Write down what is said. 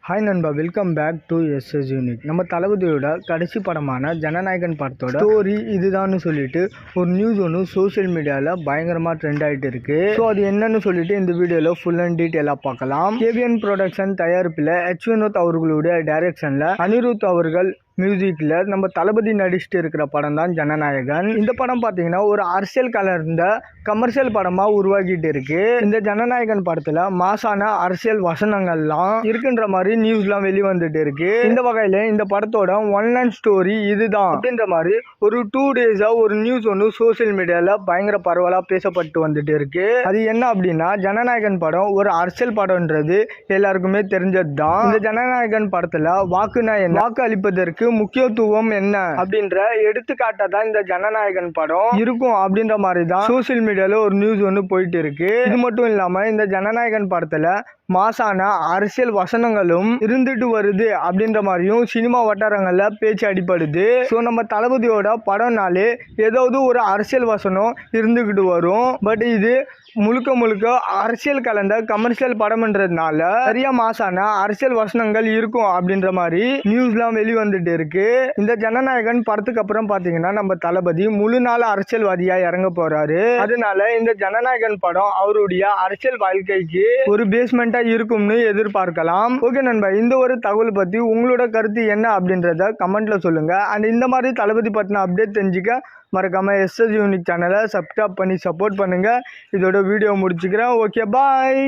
Hi நண்பா, welcome back to SS unit. நம்ம தளபதியோட கடைசி படமான ஜனநாயகன் படத்தோட ஸ்டோரி இதுதான்னு சொல்லிட்டு ஒரு நியூஸ் ஒன்று சோஷியல் மீடியாவில் பயங்கரமாக ட்ரெண்ட் ஆகிட்டு இருக்கு. ஸோ அது என்னன்னு சொல்லிட்டு இந்த வீடியோவில் ஃபுல் அண்ட் டீட்டெயிலாக பார்க்கலாம். கேவிஎன் ப்ரொடக்ஷன் தயாரிப்பில் எச் வினோத் அவர்களுடைய டைரக்ஷனில் அனிருத் அவர்கள் மியூசிக்ல நம்ம தளபதி நடிச்சுட்டு இருக்கிற படம் தான் ஜனநாயகன். இந்த படம் பார்த்தீங்கன்னா ஒரு அரசியல் கலர்ந்த கமர்ஷியல் படமா உருவாக்கிட்டு இருக்கு. இந்த ஜனநாயகன் படத்துல மாசான அரசியல் வசனங்கள்லாம் இருக்குன்ற மாதிரி நியூஸ்லாம் வெளிவந்துட்டு இருக்கு. இந்த வகையில இந்த படத்தோட ஒன் லைன் ஸ்டோரி இதுதான் அப்படின்ற மாதிரி ஒரு 2 டேஸா ஒரு நியூஸ் ஒன்று சோசியல் மீடியால பயங்கர பரவலா பேசப்பட்டு வந்துட்டு இருக்கு. அது என்ன அப்படின்னா, ஜனநாயகன் படம் ஒரு அரசியல் படம்ன்றது எல்லாருக்குமே தெரிஞ்சது தான். இந்த ஜனநாயகன் படத்துல வாக்குனா என்ன, வாக்கு அளிப்பதற்கு முக்கியத்துவம் என்ன அப்படின்ற எடுத்துக்காட்டா தான் இந்த ஜனநாயகன் படம் இருக்கும் அப்படின்ற மாதிரி தான் சோசியல் மீடியால ஒரு நியூஸ் ஒன்று போயிட்டு இருக்கு. இது மட்டும் இல்லாம இந்த ஜனநாயகன் படத்துல மாசான அரசியல் வசனங்களும் இருந்துட்டு வருது அப்படின்ற மாதிரியும் சினிமா வட்டாரங்கள்ல பேச்சு அடிப்படுது. ஸோ நம்ம தளபதியோட படம்னாலே ஏதாவது ஒரு அரசியல் வசனம் இருந்துகிட்டு வரும். பட் இது முழுக்க முழுக்க அரசியல் கலந்த கமர்ஷியல் படம்ன்றதுனால சரியா மாசான அரசியல் வசனங்கள் இருக்கும் அப்படின்ற மாதிரி நியூஸ்லாம் வெளிவந்துட்டு இருக்கு. இந்த ஜனநாயகன் படத்துக்கு அப்புறம் பாத்தீங்கன்னா நம்ம தளபதி முழு நாள் அரசியல்வாதியா இறங்க போறாரு. அதனால இந்த ஜனநாயகன் படம் அவருடைய அரசியல் வாழ்க்கைக்கு ஒரு பேஸ்மெண்டா இருக்கும்னு எதிர்பார்க்கலாம். ஓகே நண்பா, இந்த ஒரு தகவல் பத்தி உங்களோட கருத்து என்ன அப்படின்றத கமெண்ட்ல சொல்லுங்க. அண்ட் இந்த மாதிரி தளபதி பத்தின அப்டேட் தெரிஞ்சுக்க மறக்காம எஸ்எஸ் யூனிக் சேனலை சப்ஸ்கிரைப் பண்ணி சப்போர்ட் பண்ணுங்க. இதோட வீடியோ முடிச்சுக்கிறேன். ஓகே, பாய்.